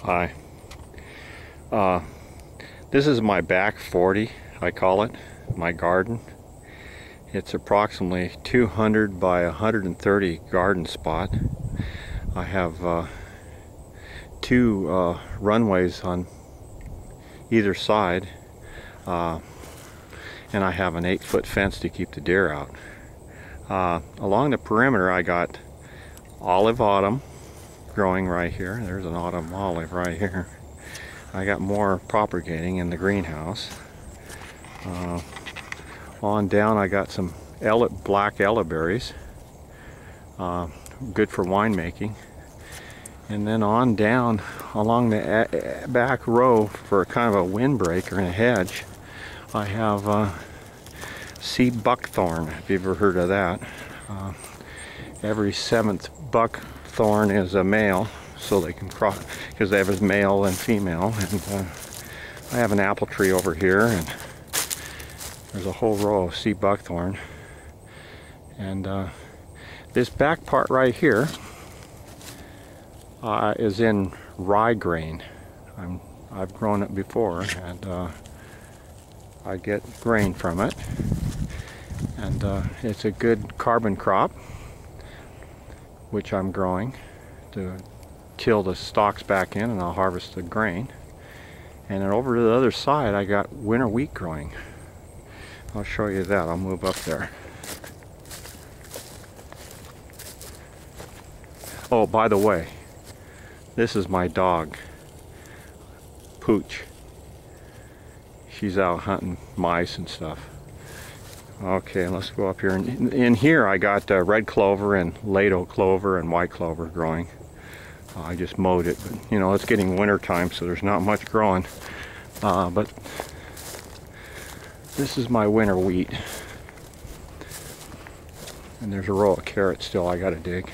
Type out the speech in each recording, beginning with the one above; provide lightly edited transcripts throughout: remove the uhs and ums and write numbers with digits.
Hi. Uh, this is my back 40, I call it, my garden. It's approximately 200 by 130 garden spot. I have two runways on either side, and I have an 8-foot fence to keep the deer out. Along the perimeter I got olive autumn growing right here. There's an autumn olive right here. I got more propagating in the greenhouse. On down I got some black elderberries, good for winemaking. And then on down along the back row for kind of a windbreak or a hedge, I have sea buckthorn, if you've ever heard of that. Every 7th buckthorn is a male, so they can cross, because they have a male and female. And I have an apple tree over here, and there's a whole row of sea buckthorn. And this back part right here is in rye grain. I've grown it before, and I get grain from it. And it's a good carbon crop, which I'm growing to till the stalks back in, and I'll harvest the grain. And then over to the other side I got winter wheat growing. I'll show you that. I'll move up there. Oh, by the way, this is my dog, Pooch. She's out hunting mice and stuff. Okay, let's go up here. In here I got red clover and Lado clover and white clover growing. I just mowed it, but you know, it's getting winter time, so there's not much growing. But this is my winter wheat. And there's a row of carrots still I gotta dig.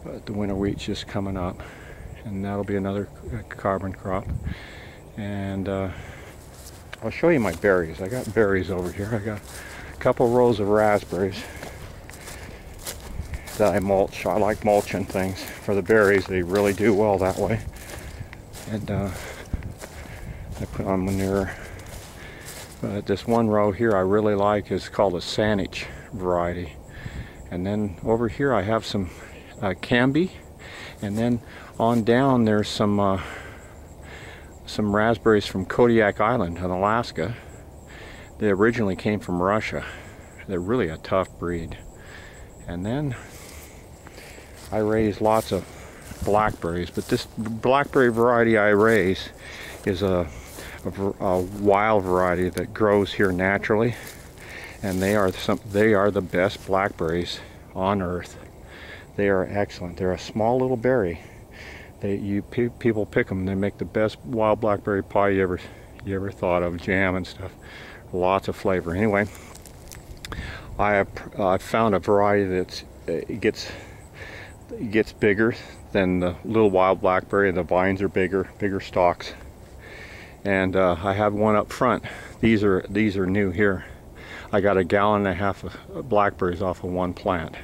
But the winter wheat's just coming up. And that'll be another carbon crop. And I'll show you my berries. I got berries over here. I got a couple rows of raspberries that I mulch. I like mulching things for the berries. They really do well that way. And I put on manure. But this one row here I really like is called a Saanich variety. And then over here I have some Canby. And then on down there's some raspberries from Kodiak Island in Alaska. They originally came from Russia. They're really a tough breed. And then I raise lots of blackberries, but this blackberry variety I raise is a wild variety that grows here naturally, and they are the best blackberries on earth. They are excellent. They're a small little berry. People pick them. They make the best wild blackberry pie you ever thought of, jam and stuff. Lots of flavor. Anyway, I found a variety that's it gets bigger than the little wild blackberry. The vines are bigger stalks. And I have one up front. These are new here. I got 1.5 gallons of blackberries off of one plant.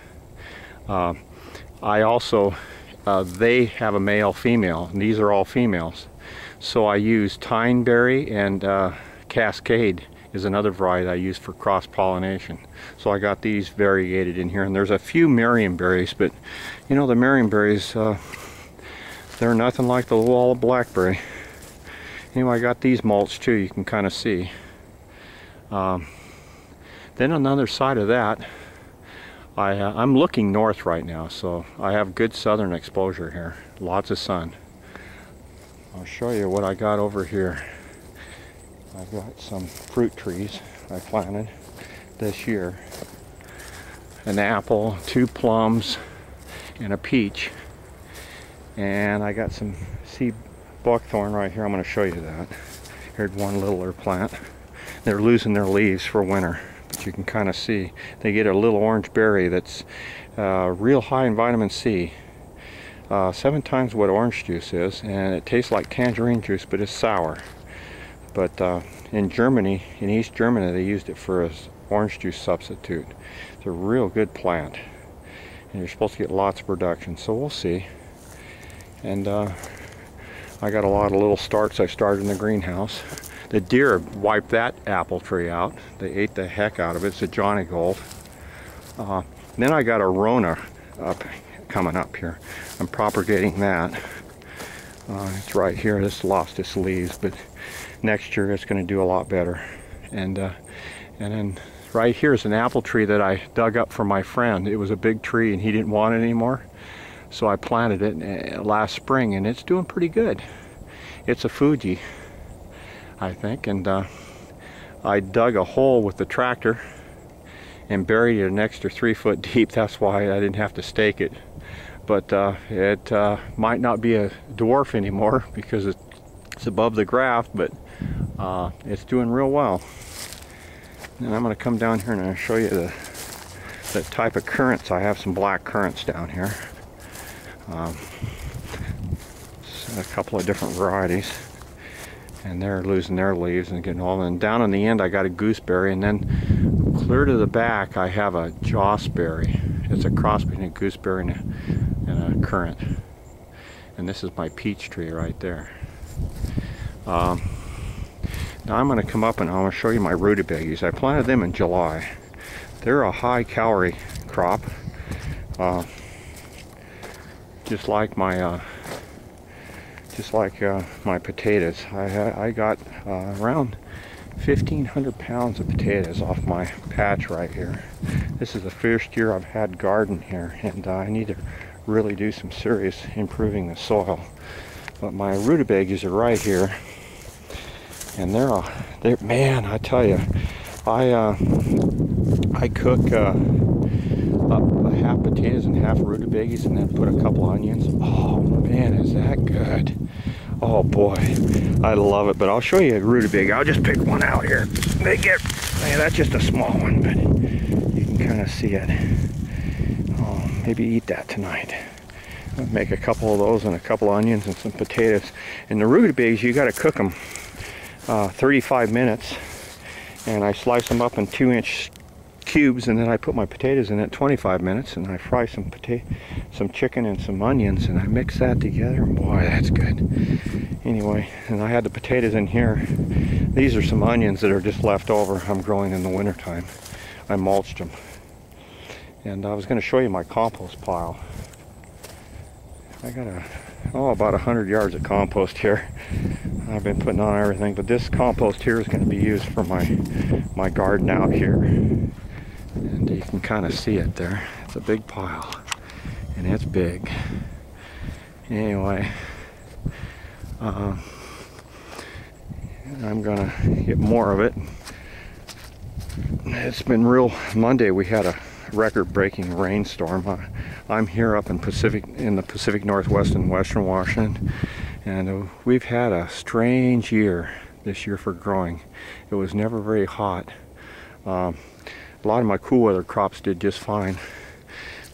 I also they have a male female, and these are all females, so I use Tineberry, and Cascade is another variety I use for cross-pollination. So I got these variegated in here, and there's a few Marionberries, but you know, the Marionberries, they're nothing like the wall of blackberry. Anyway, I got these mulched too, you can kind of see. Then on the other side of that, I'm looking north right now, so I have good southern exposure here. Lots of sun. I'll show you what I got over here. I've got some fruit trees I planted this year. An apple, 2 plums, and a peach. And I got some sea buckthorn right here. I'm going to show you that. Here's one littler plant. They're losing their leaves for winter. You can kind of see they get a little orange berry that's real high in vitamin C, 7 times what orange juice is, and it tastes like tangerine juice, but it's sour. But in Germany, in East Germany, they used it for an orange juice substitute. It's a real good plant, and you're supposed to get lots of production, so we'll see. And I got a lot of little starts I started in the greenhouse. The deer wiped that apple tree out. They ate the heck out of it. It's a Johnny Gold. Then I got a Rona coming up here. I'm propagating that. It's right here. This lost its leaves, but next year it's going to do a lot better. And then right here is an apple tree that I dug up for my friend. It was a big tree and he didn't want it anymore. So I planted it last spring and it's doing pretty good. It's a Fuji, I think. And I dug a hole with the tractor and buried it an extra 3 foot deep. That's why I didn't have to stake it. But it might not be a dwarf anymore because it's above the graft, but it's doing real well. And I'm going to come down here and I'll show you the type of currants. I have some black currants down here. A couple of different varieties. And they're losing their leaves and getting all. And down on the end I got a gooseberry, and then clear to the back I have a jawsberry. It's a cross between a gooseberry and a currant. And this is my peach tree right there. Now I'm going to come up and I'm going to show you my rutabagas. I planted them in July. They're a high calorie crop, just like my potatoes. I got around 1,500 pounds of potatoes off my patch right here. This is the first year I've had garden here, and I need to really do some serious improving the soil. But my rutabagas are right here, and they're man, I tell you, I cook half potatoes and half rutabagas, and then put a couple onions. Oh man, is that good! Oh boy, I love it. But I'll show you a rutabaga. I'll just pick one out here. That's just a small one, but you can kind of see it. Oh, maybe eat that tonight. I'll make a couple of those and a couple of onions and some potatoes. And the rutabagas, you got to cook them 35 minutes, and I slice them up in 2-inch cubes, and then I put my potatoes in at 25 minutes, and I fry some chicken and some onions, and I mix that together, and boy, that's good. Anyway, and I had the potatoes in here. These are some onions that are just left over. I'm growing in the wintertime. I mulched them. And I was going to show you my compost pile. I got about 100 yards of compost here. I've been putting on everything, but this compost here is going to be used for my garden out here. And you can kind of see it there. It's a big pile, and it's big. Anyway, I'm gonna get more of it. It's been real. Monday we had a record-breaking rainstorm. I'm here up in the Pacific Northwest and Western Washington, and we've had a strange year this year for growing. It was never very hot. A lot of my cool weather crops did just fine,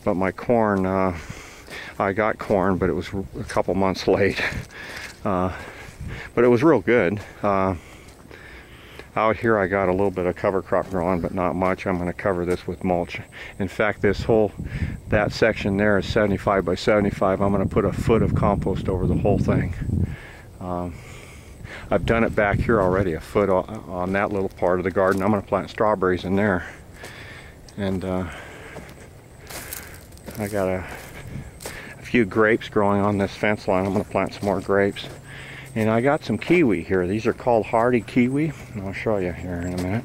but my corn, I got corn, but it was a couple months late. But it was real good. Out here I got a little bit of cover crop growing, but not much. I'm going to cover this with mulch. In fact, that section there is 75 by 75. I'm going to put a foot of compost over the whole thing. I've done it back here already, a foot on that little part of the garden. I'm going to plant strawberries in there. And I got a few grapes growing on this fence line. I'm going to plant some more grapes. And I got some kiwi here. These are called hardy kiwi. And I'll show you here in a minute.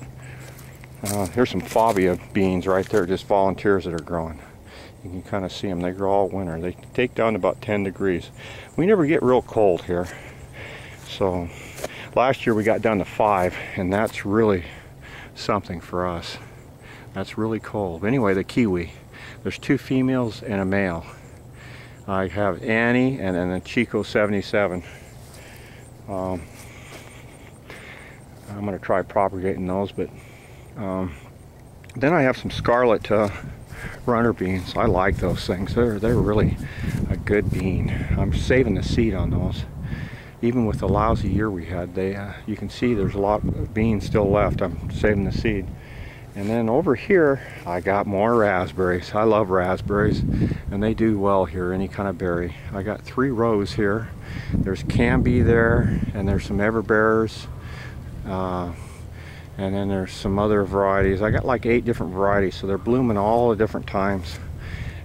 Here's some fabia beans right there, just volunteers that are growing. You can kind of see them. They grow all winter. They take down to about 10 degrees. We never get real cold here. So last year we got down to 5, and that's really something for us. That's really cold. Anyway, the kiwi. There's 2 females and a male. I have Annie and then a Chico 77. I'm going to try propagating those, but then I have some scarlet runner beans. I like those things. They're really a good bean. I'm saving the seed on those. Even with the lousy year we had, you can see there's a lot of beans still left. I'm saving the seed. And then over here, I got more raspberries. I love raspberries, and they do well here, any kind of berry. I got 3 rows here. There's Canby there, and there's some Everbearers, and then there's some other varieties. I got like 8 different varieties, so they're blooming all at different times,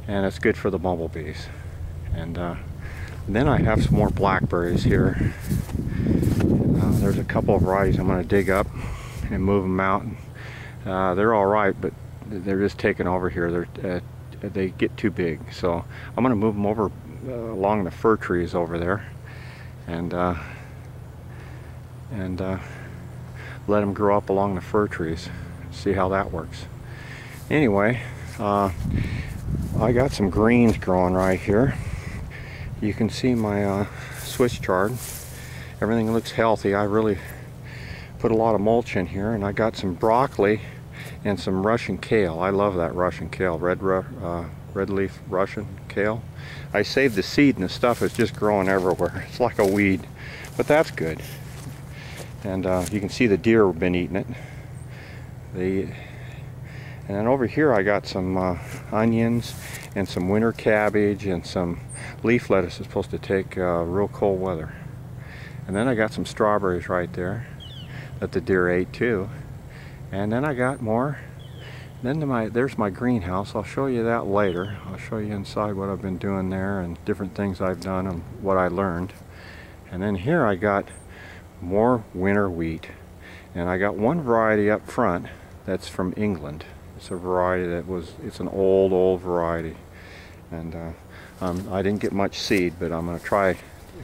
and it's good for the bumblebees. And then I have some more blackberries here. There's a couple of varieties I'm going to dig up and move them out. They're all right, but they're just taking over here. They get too big, so I'm going to move them over along the fir trees over there, and let them grow up along the fir trees. See how that works. Anyway, I got some greens growing right here. You can see my Swiss chard. Everything looks healthy. I really put a lot of mulch in here, and I got some broccoli and some Russian kale. I love that Russian kale, red leaf Russian kale. I saved the seed, and the stuff is just growing everywhere. It's like a weed, but that's good. And you can see the deer have been eating it. And then over here I got some onions and some winter cabbage and some leaf lettuce is supposed to take real cold weather. And then I got some strawberries right there that the deer ate too. And then I got more. Then there's my greenhouse. I'll show you that later. I'll show you inside what I've been doing there and different things I've done and what I learned. And then here I got more winter wheat. And I got one variety up front that's from England. It's a variety it's an old variety. And I didn't get much seed, but I'm going to try to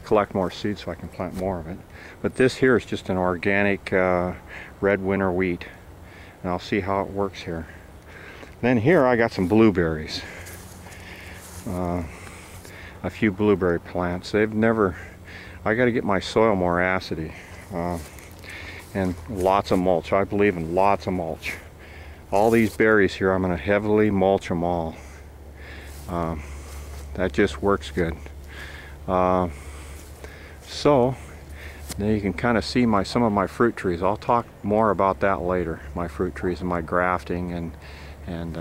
collect more seed so I can plant more of it. But this here is just an organic red winter wheat. And I'll see how it works here. Then here I got some blueberries. A few blueberry plants. I got to get my soil more acidy. And lots of mulch. I believe in lots of mulch. All these berries here, I'm going to heavily mulch them all. That just works good. So now you can kind of see some of my fruit trees. I'll talk more about that later. My fruit trees and my grafting and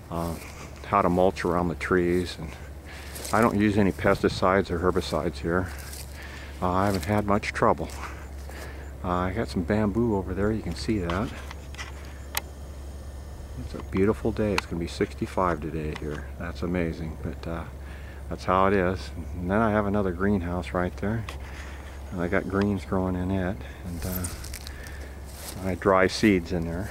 how to mulch around the trees. And I don't use any pesticides or herbicides here. I haven't had much trouble. I got some bamboo over there. You can see that. It's a beautiful day. It's going to be 65 today here. That's amazing, but that's how it is. And then I have another greenhouse right there. And I got greens growing in it, and I dry seeds in there.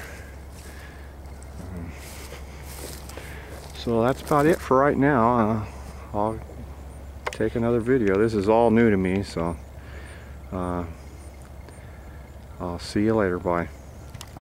So that's about it for right now. I'll take another video. This is all new to me, so I'll see you later. Bye.